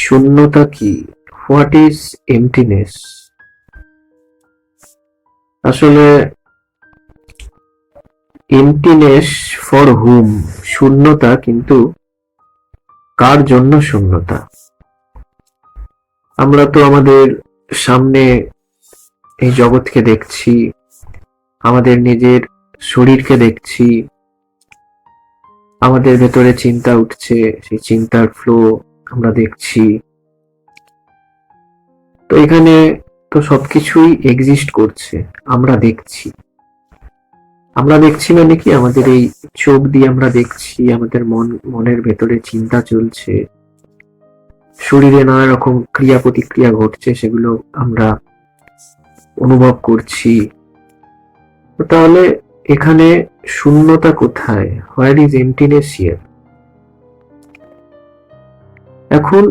শূন্যতা কি? What is এমটিনেস? আসলে এমটিনেস ফর হুম, শূন্যতা, কিন্তু কার জন্য শূন্যতা? আমরা তো আমাদের সামনে এই জগৎকে দেখছি, আমাদের নিজের শরীরকে দেখছি, আমাদের ভেতরে চিন্তা উঠছে, সেই চিন্তার ফ্লো আমরা দেখছি। তো এখানে তো সবকিছুই এক্সিস্ট করছে, আমরা দেখছি। আমরা দেখছি মানে কি, আমাদের এই চোখ দিয়ে আমরা দেখছি, আমাদের মনের ভেতরে চিন্তা চলছে, শরীরে নানা রকম ক্রিয়া প্রতিক্রিয়া ঘটছে, সেগুলো আমরা অনুভব করছি। তাহলে এখানে শূন্যতা কোথায়? Where is এমটিনেস here? এখন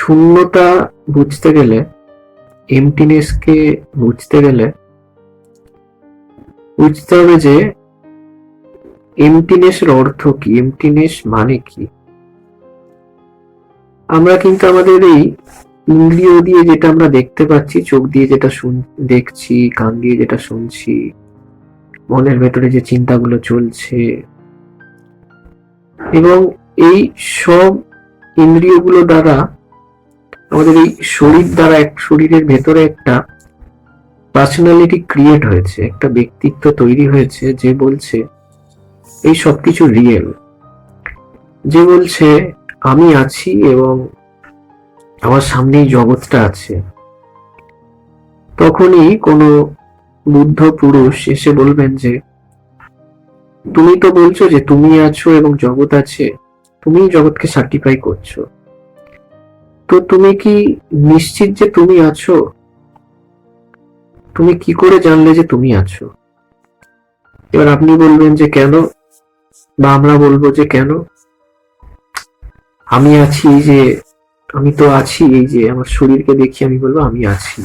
শূন্যতা বুঝতে গেলে, এমটিনেসকে বুঝতে গেলে বুঝতে হবে যে এমটিনেসের অর্থ কি, এমটিনেস মানে কি। আমরা কিন্তু আমাদের এই ইন্দ্রিয় দিয়ে যেটা আমরা দেখতে পাচ্ছি, চোখ দিয়ে যেটা দেখছি, কান দিয়ে যেটা শুনছি, মনের ভেতরে যে চিন্তাগুলো চলছে, এবং এই সব ইন্দ্রিয়গুলো দ্বারা আমাদের এই শরীরের ভেতরে একটা পার্সোনালিটি ক্রিয়েট হয়েছে, একটা ব্যক্তিত্ব তৈরি হয়েছে, যে বলছে এই সবকিছু রিয়েল, যে বলছে আমি আছি এবং আমার সামনেই জগৎটা আছে। তখনই কোনো বুদ্ধ পুরুষ এসে বলবেন যে তুমি তো বলছো যে তুমি আছো এবং জগৎ আছে, তুমি জগৎকে সার্টিফাই করছো, তো তুমি কি নিশ্চিত যে তুমি আছো? তুমি কি করে জানলে যে তুমি আছো? এবার আপনি বলবেন যে কেন, বা আমরা বলবো যে কেন, আমি আছি, এই যে আমি তো আছি, এই যে আমার শরীরকে দেখি, আমি বলবো আমি আছি।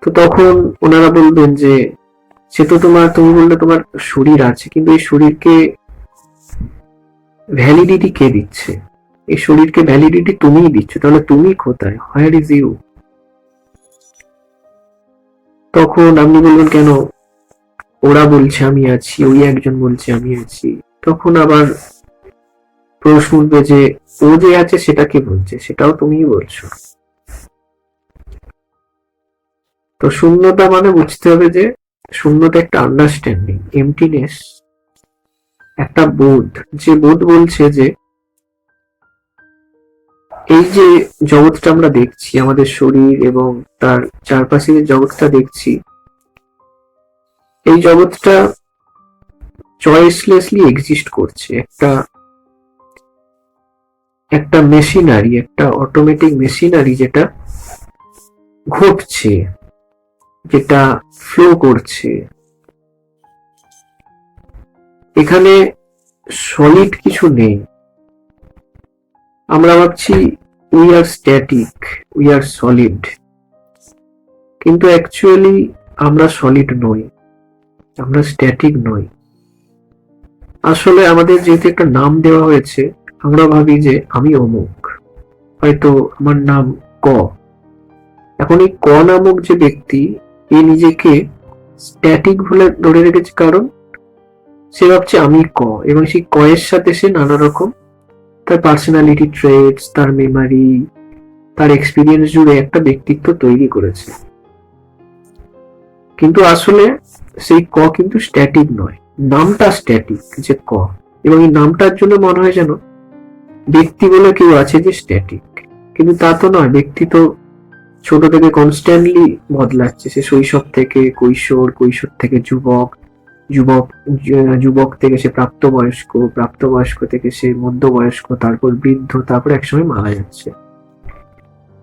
তো তখন ওনারা বলবেন যে সে তো তুমি বললে তোমার শরীর আছে, কিন্তু এই শরীরকে ভ্যালিডিটি কে দিচ্ছে? এই শরীরকে ভ্যালিডিটি তুমিই দিচ্ছ, তাহলে তুমি কোথায়? Where is you? তখন আপনি বলবেন কেন, ওরা বলছে আমি আছি, ওই একজন বলছে আমি আছি। তখন আবার প্রশ্ন উঠবে যে ও যে আছে সেটা কে বলছে? সেটাও তুমিই বলছো। তো শূন্যতা মানে বুঝতে হবে যে শূন্যতা একটা আন্ডারস্ট্যান্ডিং, এমটিনেস একটা বোধ, যে বোধ বলছে যে এই যে জগৎটা আমরা দেখছি, আমাদের শরীর এবং তার চারপাশে যে জগৎটা দেখছি, এই জগৎটা চয়েসলেসলি এক্সিস্ট করছে, একটা মেশিনারি, একটা অটোমেটিক মেশিনারি, যেটা ঘটছে, যেটা ফ্লো করছে। এখানে সলিড কিছু নেই। আমরা ভাবছি we are static, we are solid, কিন্তু অ্যাকচুয়ালি আমরা সলিড নই, আমরা স্ট্যাটিক নই। আসলে আমাদের যেহেতু একটা নাম দেওয়া হয়েছে, আমরা ভাবি যে আমি অমুক, হয়তো আমার নাম ক। এখন এই ক নামক যে ব্যক্তি, এ নিজেকে স্ট্যাটিক বলে ধরে রেখেছে, কারণ সে ভাবছে আমি ক, এবং সেই ক এর সাথে সে নানা রকম তার পার্সোনালিটি ট্রেটস, তার মেমারি, তার এক্সপিরিয়েন্স জুড়ে একটা ব্যক্তিত্ব তৈরি করেছে। কিন্তু আসলে সেই ক কিন্তু স্ট্যাটিক নয়, নামটা স্ট্যাটিক, যে ক, এবং এই নামটার জন্য মনে হয় যেন ব্যক্তি বলে কেউ আছে যে স্ট্যাটিক, কিন্তু তা তো নয়। ব্যক্তি তো ছোট থেকে কনস্ট্যান্টলি বদলাচ্ছে, সে শৈশব থেকে কৈশোর, কৈশোর থেকে যুবক, যুবক থেকে সে প্রাপ্তবয়স্ক, প্রাপ্তবয়স্ক থেকে সে মধ্যবয়স্ক, তারপর বৃদ্ধ, তারপর একসময় মারা যাচ্ছে।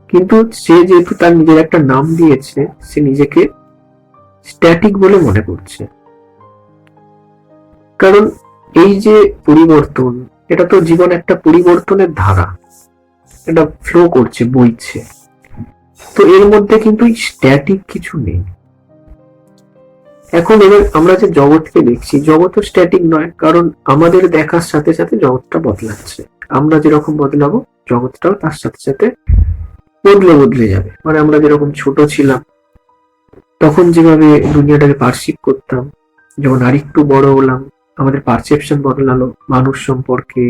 কিন্তু সে যেহেতু তার নিজের একটা নাম দিয়েছে, সে নিজেকে স্ট্যাটিক বলে মনে করছে। কারণ এই যে পরিবর্তন, এটা তো জীবন একটা পরিবর্তনের ধারা, এটা ফ্লো করছে, বইছে। তো এর মধ্যে কিন্তু স্ট্যাটিক কিছু নেই। এখন এবার আমরা যে জগৎকে দেখছি, জগৎও স্ট্যাটিক নয়, কারণ আমাদের দেখার সাথে সাথে জগৎটা বদলাচ্ছে। আমরা যেরকম বদলাবো জগৎটাও তার সাথে সাথে বদলে যাবে। মানে আমরা যেরকম ছোট ছিলাম তখন যেভাবে দুনিয়াটাকে পারসিভ করতাম, যখন আরেকটু বড় হলাম আমাদের পারসেপশন বদলালো, মানুষ সম্পর্কে,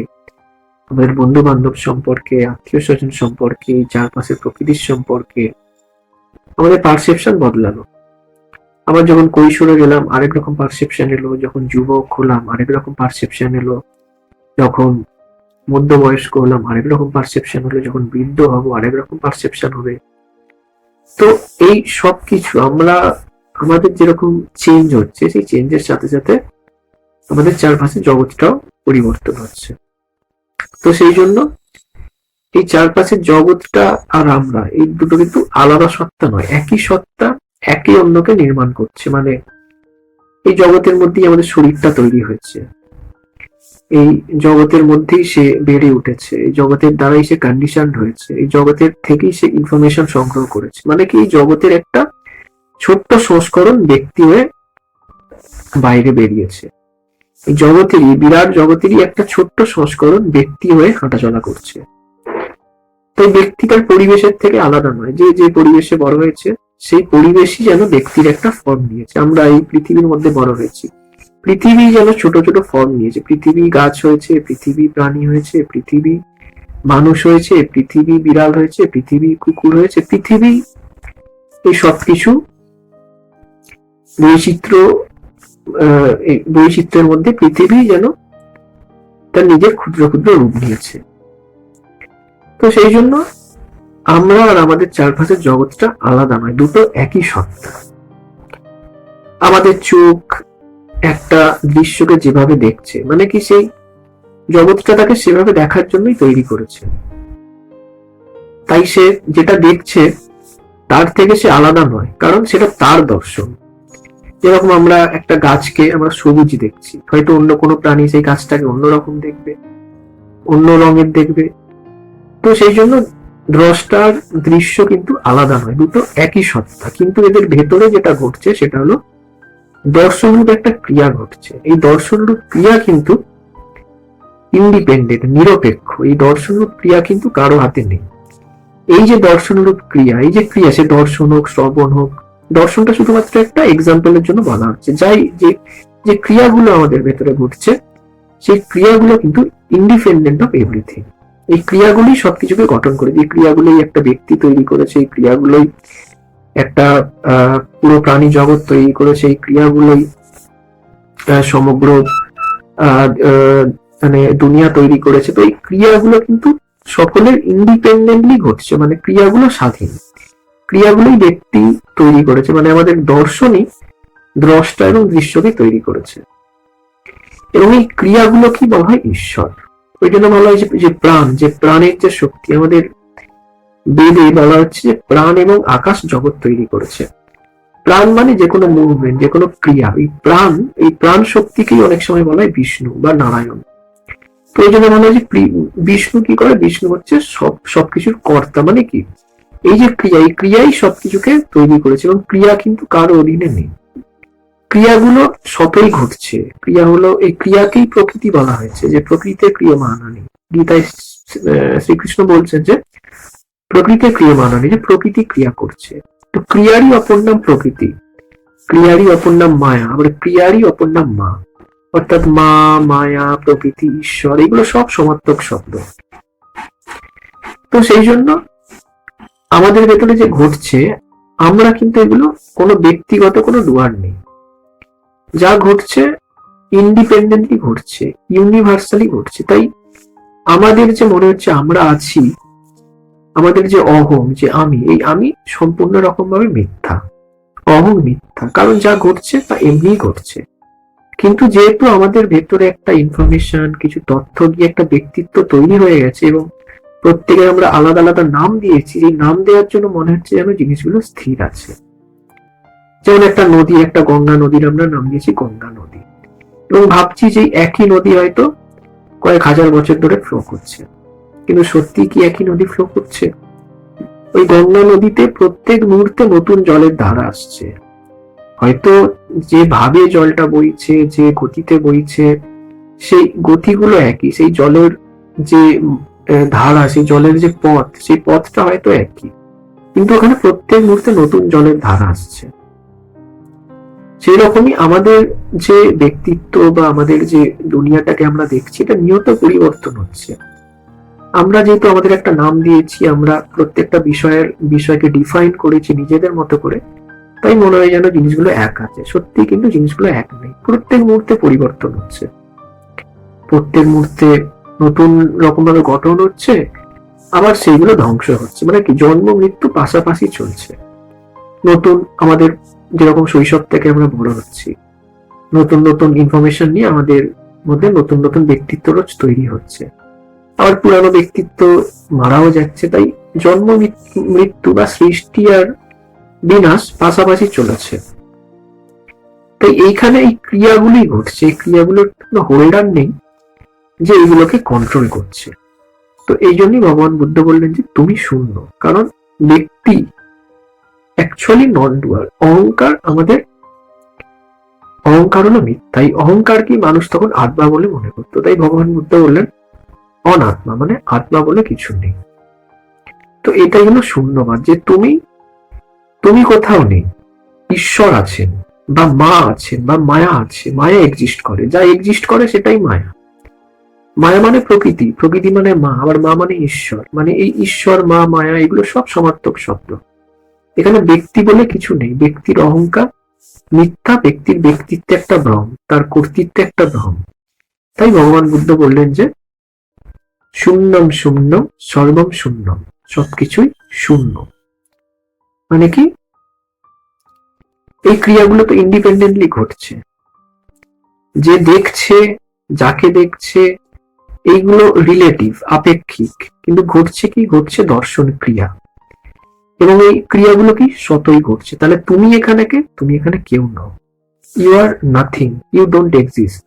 আমাদের বন্ধু বান্ধব সম্পর্কে, আত্মীয় স্বজন সম্পর্কে, চারপাশের প্রকৃতির সম্পর্কে আমাদের পারসেপশন বদলালো। আবার যখন কৈশোরে গেলাম আরেক রকম পারসেপশন এলো, যখন যুবক হলাম আরেক রকম পারসেপশন এলো, যখন মধ্যবয়স্ক হলাম আরেক রকম পারসেপশন হলো, যখন বৃদ্ধ হব আরেক রকম পারসেপশন হবে। তো এই সব কিছু আমরা আমাদের যেরকম চেঞ্জ হচ্ছে, সেই চেঞ্জের সাথে সাথে আমাদের চারপাশে জগৎটাও পরিবর্তন হচ্ছে। তো সেই জন্য এই চারপাশের জগৎটা আর আমরা, এই দুটো কিন্তু আলাদা সত্তা নয়, একই সত্তা একে অন্যকে নির্মাণ করছে। মানে এই জগতের মধ্যেই আমাদের শরীরটা তৈরি হয়েছে, এই জগতের মধ্যেই সে বেড়ে উঠেছে, এই জগতের দ্বারাই সে কন্ডিশন হয়েছে, এই জগতের থেকেই সে ইনফরমেশন সংগ্রহ করেছে। মানে কি এই জগতের একটা ছোট্ট সংস্করণ ব্যক্তি হয়ে বাইরে বেরিয়েছে, এই জগতেরই, বিরাট জগতেরই একটা ছোট্ট সংস্করণ ব্যক্তি হয়ে হাঁটাচলা করছে। তো ব্যক্তিটার পরিবেশের থেকে আলাদা নয়, যে যে পরিবেশে বড় হয়েছে সেই পরিবেশই যেন ব্যক্তির একটা ফর্ম নিয়েছে। আমরা এই পৃথিবীর মধ্যে বড় হয়েছি, পৃথিবী যেন ছোট ছোট ফর্ম নিয়েছে। পৃথিবী গাছ হয়েছে, পৃথিবী প্রাণী হয়েছে, পৃথিবী মানুষ হয়েছে, পৃথিবী বিড়াল হয়েছে, পৃথিবী কুকুর হয়েছে, পৃথিবী এই সবকিছু বৈচিত্র্যের মধ্যে পৃথিবী যেন তার নিজের ক্ষুদ্র ক্ষুদ্র রূপ নিয়েছে। তো সেই জন্য আমরা আর আমাদের চারপাশের জগৎটা আলাদা নয়, দুটো একই সত্তা। আমাদের চোখ একটা দৃশ্যকে যেভাবে দেখছে, মানে কি সেই জগৎটা তাকে সেভাবে দেখার জন্যই তৈরি করেছে। তাই সে যেটা দেখছে তার থেকে সে আলাদা নয়, কারণ সেটা তার দর্শন। যেরকম আমরা একটা গাছকে আমরা সবুজ দেখছি, হয়তো অন্য কোনো প্রাণী সেই গাছটাকে অন্যরকম দেখবে, অন্য রঙের দেখবে। তো সেই জন্য দ্রষ্টার দৃশ্য কিন্তু আলাদা নয়, দুটো একই সত্তা। কিন্তু এদের ভেতরে যেটা ঘটছে সেটা হলো দর্শনরূপ একটা ক্রিয়া ঘটছে। এই দর্শনরূপ ক্রিয়া কিন্তু ইন্ডিপেন্ডেন্ট, নিরপেক্ষ। এই দর্শনরূপ ক্রিয়া কিন্তু কারো হাতে নেই। এই যে দর্শনরূপ ক্রিয়া, এই যে ক্রিয়া, সে দর্শন হোক, শ্রবণ হোক, দর্শনটা শুধুমাত্র একটা এক্সাম্পলের জন্য বলা হচ্ছে। যাই যে ক্রিয়াগুলো আমাদের ভেতরে ঘটছে, সেই ক্রিয়াগুলো কিন্তু ইন্ডিপেন্ডেন্ট অফ এভরিথিং। এই ক্রিয়াগুলোই সবকিছুকে গঠন করে, এই ক্রিয়াগুলোই একটা ব্যক্তি তৈরি করেছে, এই ক্রিয়াগুলোই একটা পুরো প্রাণী জগৎ তৈরি করেছে, এই ক্রিয়াগুলোই সমগ্র মানে দুনিয়া তৈরি করেছে। তো এই ক্রিয়াগুলো কিন্তু সকলের ইন্ডিপেন্ডেন্টলি ঘটছে, মানে ক্রিয়াগুলো স্বাধীন, ক্রিয়াগুলোই ব্যক্তি তৈরি করেছে। মানে আমাদের দর্শনই দ্রষ্টা এবং দৃশ্যকে তৈরি করেছে। এবং এই ক্রিয়াগুলো কি বলা হয়? ঈশ্বর। ওই জন্য বলা হয় যে প্রাণ, যে প্রাণের যে শক্তি, আমাদের বেদে বলা হচ্ছে যে প্রাণ এবং আকাশ জগৎ তৈরি করেছে। প্রাণ মানে যে কোনো মুভমেন্ট, যে কোনো ক্রিয়া। এই প্রাণ শক্তিকেই অনেক সময় বলা হয় বিষ্ণু বা নারায়ণ। তো এই জন্য বলা হয় যে বিষ্ণু কি করে? বিষ্ণু হচ্ছে সবকিছুর কর্তা। মানে কি এই যে ক্রিয়া, এই ক্রিয়াই সবকিছুকে তৈরি করেছে, এবং ক্রিয়া কিন্তু কারো অধীনে নেই। ক্রিয়াগুলো স্বতই ঘটছে। ক্রিয়া হলো, এই ক্রিয়াকেই প্রকৃতি বলা হয়েছে, যে প্রকৃতিতে ক্রিয়মাণানি। গীতায় শ্রীকৃষ্ণ বলছেন যে প্রকৃতিতে ক্রিয়মাণানি, যে প্রকৃতি ক্রিয়া করছে। তো ক্রিয়ারই অপর নাম প্রকৃতি, ক্রিয়ারই অপর নাম মায়া, আবার ক্রিয়ারই অপর নাম মা। অর্থাৎ মা, মায়া, প্রকৃতি, ঈশ্বর, এগুলো সব সমার্থক শব্দ। তো সেই জন্য আমাদের ভেতরে যে ঘটছে, আমরা কিন্তু এগুলো কোনো ব্যক্তিগত কোনো ডুয়ার নেই। যা ঘটছে ইন্ডিপেন্ডেন্টলি ঘটছে, ইউনিভার্সালি ঘটছে। তাই আমাদের যে মনে হচ্ছে আমরা আছি, আমাদের যে অহং, যে আমি, এই আমি সম্পূর্ণ রকম ভাবে মিথ্যা। অহং মিথ্যা, কারণ যা ঘটছে তা এমনি ঘটছে। কিন্তু যেহেতু আমাদের ভেতরে একটা ইনফরমেশন, কিছু তথ্য দিয়ে একটা ব্যক্তিত্ব তৈরি হয়ে গেছে, এবং প্রত্যেকে আমরা আলাদা আলাদা নাম দিয়েছি, এই নাম দেওয়ার জন্য মনে হচ্ছে যেন জিনিসগুলো স্থির আছে। যেমন একটা নদী, একটা গঙ্গা নদীর আমরা নাম দিয়েছি গঙ্গা নদী, এবং ভাবছি যে একই নদী হয়তো কয়েক হাজার বছর ধরে ফ্লো করছে। কিন্তু সত্যি কি একই নদী ফ্লো করছে? ওই গঙ্গা নদীতে প্রত্যেক মুহূর্তে নতুন জলের ধারা আসছে। হয়তো যেভাবে জলটা বইছে, যে গতিতে বইছে, সেই গতিগুলো একই, সেই জলের যে ধারা, সেই জলের যে পথ, সেই পথটা হয়তো একই, কিন্তু ওখানে প্রত্যেক মুহূর্তে নতুন জলের ধারা আসছে। সেই রকমই আমাদের যে ব্যক্তিত্ব বা আমাদের যে দুনিয়াটাকে আমরা দেখছি, এটা নিয়ত পরিবর্তন হচ্ছে। আমরা যেহেতু আমাদের একটা নাম দিয়েছি, আমরা প্রত্যেকটা বিষয়কে ডিফাইন করেছি নিজেদের মতো করে, তাই মনে হয় যেন জিনিসগুলো এক আছে। সত্যি কিন্তু জিনিসগুলো এক নেই। প্রত্যেক মুহূর্তে পরিবর্তন হচ্ছে, প্রত্যেক মুহূর্তে নতুন রকম ভাবে গঠন হচ্ছে, আবার সেইগুলো ধ্বংস হচ্ছে। মানে কি, জন্ম মৃত্যু পাশাপাশি চলছে। নতুন আমাদের যেরকম শৈশব থেকে আমরা বড় হচ্ছি, নতুন নতুন ইনফরমেশন নিয়ে আমাদের মধ্যে নতুন নতুন ব্যক্তিত্ব রোজ তৈরি হচ্ছে, আবার পুরানো ব্যক্তিত্ব মারাও যাচ্ছে। তাই জন্ম মৃত্যু বা সৃষ্টি আর বিনাশ পাশাপাশি চলেছে। তাই এইখানে এই ক্রিয়াগুলি ঘটছে, এই ক্রিয়াগুলোর কোনো হোল্ডার নেই যে এইগুলোকে কন্ট্রোল করছে। তো এই জন্যই ভগবান বুদ্ধ বললেন যে তুমি শূন্য, কারণ ব্যক্তি অ্যাকচুয়ালি নন ডুয়ার। অহংকার হলো মিথ্যা। এই অহংকার কি মানুষ তখন আত্মা বলে মনে করতো। তাই ভগবান বুদ্ধ বললেন অনাত্মা, মানে আত্মা বলে কিছু নেই। তো এটাই হলো শূন্যবাদ, যে তুমি কোথাও নেই, ঈশ্বর আছেন বা মা আছেন বা মায়া আছে। মায়া এক্সিস্ট করে, যা এক্সিস্ট করে সেটাই মায়া। মায়া মানে প্রকৃতি, প্রকৃতি মানে মা, আবার মা মানে ঈশ্বর। মানে এই ঈশ্বর, মা, মায়া এগুলো সব সমার্থক শব্দ। এখানে ব্যক্তি বলে কিছু নেই। ব্যক্তির অহংকার মিথ্যা, ব্যক্তির ব্যক্তিত্বে একটা ভ্রম, তার কর্তৃত্বে একটা ভ্রম। তাই ভগবান বুদ্ধ বললেন যে শূন্যম শূন্যম সর্বম শূন্যম, সবকিছুই শূন্য। মানে কি, এই ক্রিয়াগুলো তো ইন্ডিপেন্ডেন্টলি ঘটছে। যে দেখছে, যাকে দেখছে, এইগুলো রিলেটিভ, আপেক্ষিক, কিন্তু ঘটছে কি, ঘটছে দর্শন ক্রিয়া। এবং এই ক্রিয়াগুলো কি সতই ঘটছে। তাহলে তুমি এখানে কে? তুমি এখানে কেউ নও। You are nothing, you don't exist.